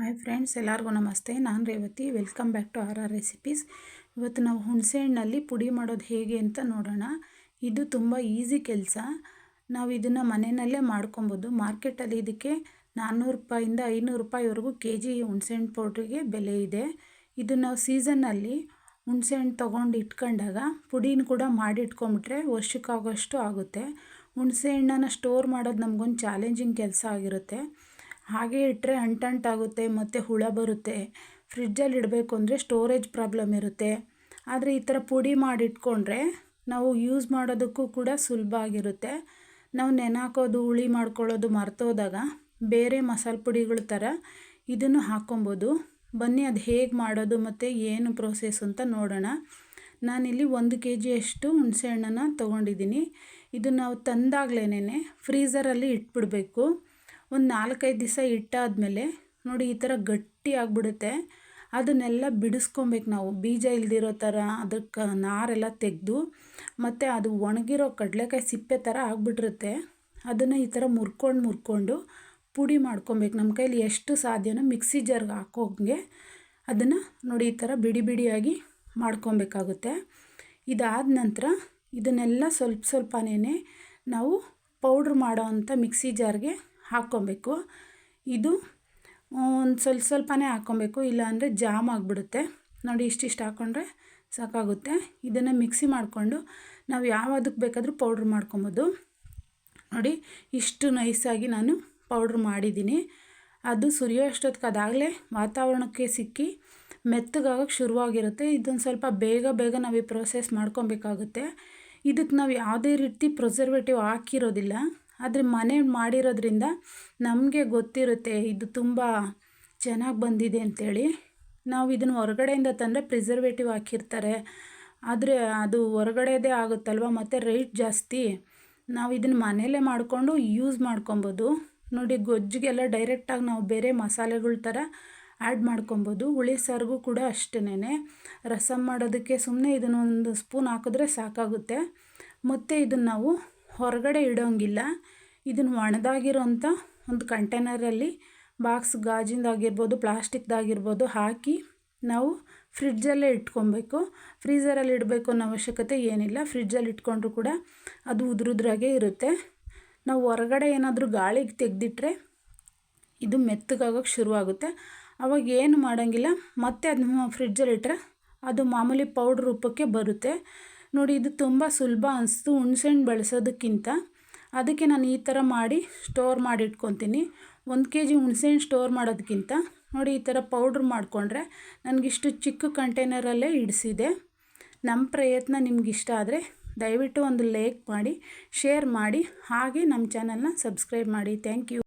Hi friends, ಎಲ್ಲರಿಗೂ ನಮಸ್ತೆ. ನಾನು Revathi. Welcome back to our recipes. ಇವತ್ತು ನಾವು ಹುಣಸೆಹಣ್ಣಲ್ಲಿ ಪುಡಿ ಮಾಡೋದು ಹೇಗೆ ಅಂತ ನೋಡೋಣ. ಇದು ತುಂಬ ಈಸಿ ಕೆಲಸ. ನಾವು ಇದನ್ನು ಮನೆಯಲ್ಲೇ ಮಾಡ್ಕೊಬೋದು. ಮಾರ್ಕೆಟಲ್ಲಿ ಇದಕ್ಕೆ 400 ರೂಪಾಯಿಂದ 500 ರೂಪಾಯಿವರೆಗೂ ಕೆಜಿ ಹುಣಸೆಹಣ್ಣು ಪೌಡ್ರಿಗೆ ಬೆಲೆ ಇದೆ. ಇದು ನಾವು ಸೀಸನ್ನಲ್ಲಿ ಹುಣಸೆಹಣ್ಣು ತೊಗೊಂಡು ಇಟ್ಕೊಂಡಾಗ ಪುಡಿನ ಕೂಡ ಮಾಡಿ ಇಟ್ಕೊಂಬಿಟ್ರೆ ವರ್ಷಕ್ಕಾಗೋಷ್ಟು ಆಗುತ್ತೆ. ಹುಣಸೆಹಣ್ಣನ್ನು ಸ್ಟೋರ್ ಮಾಡೋದು ನಮಗೊಂದು ಚಾಲೆಂಜಿಂಗ್ ಕೆಲಸ ಆಗಿರುತ್ತೆ. ಹಾಗೆ ಇಟ್ಟರೆ ಅಂಟಂಟಾಗುತ್ತೆ ಮತ್ತು ಹುಳ ಬರುತ್ತೆ. ಫ್ರಿಡ್ಜಲ್ಲಿ ಇಡಬೇಕು ಅಂದರೆ ಸ್ಟೋರೇಜ್ ಪ್ರಾಬ್ಲಮ್ ಇರುತ್ತೆ. ಆದರೆ ಈ ಥರ ಪುಡಿ ಮಾಡಿಟ್ಕೊಂಡ್ರೆ ನಾವು ಯೂಸ್ ಮಾಡೋದಕ್ಕೂ ಕೂಡ ಸುಲಭ ಆಗಿರುತ್ತೆ. ನಾವು ನೆನೆಹಾಕೋದು, ಹುಳಿ ಮಾಡ್ಕೊಳ್ಳೋದು ಮರ್ತೋದಾಗ ಬೇರೆ ಮಸಾಲೆ ಪುಡಿಗಳ ಥರ ಇದನ್ನು ಹಾಕ್ಕೊಬೋದು. ಬನ್ನಿ ಅದು ಹೇಗೆ ಮಾಡೋದು ಮತ್ತು ಏನು ಪ್ರೋಸೆಸ್ ಅಂತ ನೋಡೋಣ. ನಾನಿಲ್ಲಿ 1 kg ಹುಣಸೆಹಣ್ಣನ್ನು ತೊಗೊಂಡಿದ್ದೀನಿ. ಇದು ನಾವು ತಂದಾಗಲೇ ಫ್ರೀಝರಲ್ಲಿ ಇಟ್ಬಿಡಬೇಕು. ಒಂದು 4-5 ದಿವಸ ಇಟ್ಟಾದಮೇಲೆ ನೋಡಿ ಈ ಥರ ಗಟ್ಟಿ ಆಗಿಬಿಡುತ್ತೆ. ಅದನ್ನೆಲ್ಲ ಬಿಡಿಸ್ಕೊಬೇಕು ನಾವು. ಬೀಜ ಇಲ್ದಿರೋ ಥರ ಅದಕ್ಕೆ ನಾರೆಲ್ಲ ತೆಗೆದು, ಮತ್ತು ಅದು ಒಣಗಿರೋ ಕಡಲೆಕಾಯಿ ಸಿಪ್ಪೆ ಥರ ಆಗಿಬಿಟ್ಟಿರುತ್ತೆ. ಅದನ್ನು ಈ ಥರ ಮುರ್ಕೊಂಡು ಪುಡಿ ಮಾಡ್ಕೊಬೇಕು. ನಮ್ಮ ಕೈಲಿ ಎಷ್ಟು ಸಾಧ್ಯನೋ ಮಿಕ್ಸಿ ಜಾರ್ಗೆ ಹಾಕೋಂಗೆ ಅದನ್ನು ನೋಡಿ ಈ ಥರ ಬಿಡಿ ಬಿಡಿಯಾಗಿ ಮಾಡ್ಕೊಬೇಕಾಗುತ್ತೆ. ಇದಾದ ನಂತರ ಇದನ್ನೆಲ್ಲ ಸ್ವಲ್ಪನೇ ನಾವು ಪೌಡ್ರ್ ಮಾಡೋ ಅಂಥ ಮಿಕ್ಸಿ ಜಾರ್ಗೆ ಹಾಕ್ಕೊಬೇಕು. ಇದು ಒಂದು ಸ್ವಲ್ಪನೇ ಹಾಕ್ಕೊಬೇಕು, ಇಲ್ಲಾಂದರೆ ಜಾಮ್ ಆಗಿಬಿಡುತ್ತೆ. ನೋಡಿ ಇಷ್ಟಿಷ್ಟು ಹಾಕ್ಕೊಂಡ್ರೆ ಸಾಕಾಗುತ್ತೆ. ಇದನ್ನು ಮಿಕ್ಸಿ ಮಾಡಿಕೊಂಡು ನಾವು ಯಾವುದಕ್ಕೆ ಬೇಕಾದರೂ ಪೌಡ್ರ್ ಮಾಡ್ಕೊಬೋದು. ನೋಡಿ ಇಷ್ಟು ನೈಸಾಗಿ ನಾನು ಪೌಡ್ರ್ ಮಾಡಿದ್ದೀನಿ. ಅದು ಸುರಿಯೋ ಅಷ್ಟೊತ್ತಿಗೆ ಅದಾಗಲೇ ವಾತಾವರಣಕ್ಕೆ ಸಿಕ್ಕಿ ಮೆತ್ತಗಾಗೋಕ್ಕೆ ಶುರುವಾಗಿರುತ್ತೆ. ಇದೊಂದು ಸ್ವಲ್ಪ ಬೇಗ ನಾವು ಈ ಪ್ರೋಸೆಸ್ ಮಾಡ್ಕೊಬೇಕಾಗುತ್ತೆ. ಇದಕ್ಕೆ ನಾವು ಯಾವುದೇ ರೀತಿ ಪ್ರಿಸರ್ವೇಟಿವ್ ಹಾಕಿರೋದಿಲ್ಲ. ಆದರೆ ಮನೆ ಮಾಡಿರೋದ್ರಿಂದ ನಮಗೆ ಗೊತ್ತಿರುತ್ತೆ ಇದು ತುಂಬ ಚೆನ್ನಾಗಿ ಬಂದಿದೆ ಅಂಥೇಳಿ. ನಾವು ಇದನ್ನು ಹೊರಗಡೆಯಿಂದ ತಂದರೆ ಪ್ರಿಸರ್ವೇಟಿವ್ ಹಾಕಿರ್ತಾರೆ. ಆದರೆ ಅದು ಹೊರಗಡೆದೇ ಆಗುತ್ತಲ್ವ, ಮತ್ತು ರೇಟ್ ಜಾಸ್ತಿ. ನಾವು ಇದನ್ನು ಮನೆಯಲ್ಲೇ ಮಾಡಿಕೊಂಡು ಯೂಸ್ ಮಾಡ್ಕೊಬೋದು. ನೋಡಿ ಗೊಜ್ಜಿಗೆಲ್ಲ ಡೈರೆಕ್ಟಾಗಿ ನಾವು ಬೇರೆ ಮಸಾಲೆಗಳ ಥರ ಆ್ಯಡ್ ಮಾಡ್ಕೊಬೋದು. ಹುಳಿ ಸಾರಿಗೂ ಕೂಡ ಅಷ್ಟೇ. ರಸಮ್ ಮಾಡೋದಕ್ಕೆ ಸುಮ್ಮನೆ ಇದನ್ನೊಂದು ಸ್ಪೂನ್ ಹಾಕಿದ್ರೆ ಸಾಕಾಗುತ್ತೆ. ಮತ್ತು ಇದನ್ನು ನಾವು ಹೊರಗಡೆ ಇಡೋಂಗಿಲ್ಲ. ಇದನ್ನು ಒಣದಾಗಿರೋಂಥ ಒಂದು ಕಂಟೈನರಲ್ಲಿ ಬಾಕ್ಸ್ ಗಾಜಿಂದಾಗಿರ್ಬೋದು, ಪ್ಲಾಸ್ಟಿಕ್ದಾಗಿರ್ಬೋದು ಹಾಕಿ ನಾವು ಫ್ರಿಡ್ಜಲ್ಲೇ ಇಟ್ಕೊಬೇಕು. ಫ್ರೀಝರಲ್ಲಿ ಇಡಬೇಕು ಅನ್ನೋ ಅವಶ್ಯಕತೆ ಏನಿಲ್ಲ. ಫ್ರಿಡ್ಜಲ್ಲಿ ಇಟ್ಕೊಂಡ್ರೂ ಕೂಡ ಅದು ಉದುರಾಗೇ ಇರುತ್ತೆ. ನಾವು ಹೊರಗಡೆ ಏನಾದರೂ ಗಾಳಿಗೆ ತೆಗೆದಿಟ್ರೆ ಇದು ಮೆತ್ತಗಾಗೋಕ್ಕೆ ಶುರುವಾಗುತ್ತೆ. ಅವಾಗ ಏನು ಮಾಡೋಂಗಿಲ್ಲ, ಮತ್ತೆ ಅದನ್ನ ಫ್ರಿಡ್ಜಲ್ಲಿ ಇಟ್ಟರೆ ಅದು ಮಾಮೂಲಿ ಪೌಡ್ರ್ ರೂಪಕ್ಕೆ ಬರುತ್ತೆ. ನೋಡಿ ಇದು ತುಂಬ ಸುಲಭ ಅನಿಸ್ತು ಹುಣಸೆಹಣ್ಣು ಬಳಸೋದಕ್ಕಿಂತ. ಅದಕ್ಕೆ ನಾನು ಈ ಥರ ಮಾಡಿ ಸ್ಟೋರ್ ಮಾಡಿ ಇಟ್ಕೊತೀನಿ. 1 kg ಹುಣಸೆಹಣ್ಣು ಸ್ಟೋರ್ ಮಾಡೋದಕ್ಕಿಂತ ನೋಡಿ ಈ ಥರ ಪೌಡ್ರ್ ಮಾಡಿಕೊಂಡ್ರೆ ನನಗಿಷ್ಟು ಚಿಕ್ಕ ಕಂಟೈನರಲ್ಲೇ ಇಡಿಸಿದೆ. ನಮ್ಮ ಪ್ರಯತ್ನ ನಿಮಗಿಷ್ಟ ಆದರೆ ದಯವಿಟ್ಟು ಒಂದು ಲೈಕ್ ಮಾಡಿ, ಶೇರ್ ಮಾಡಿ, ಹಾಗೆ ನಮ್ಮ ಚಾನಲ್ನ ಸಬ್ಸ್ಕ್ರೈಬ್ ಮಾಡಿ. Thank you.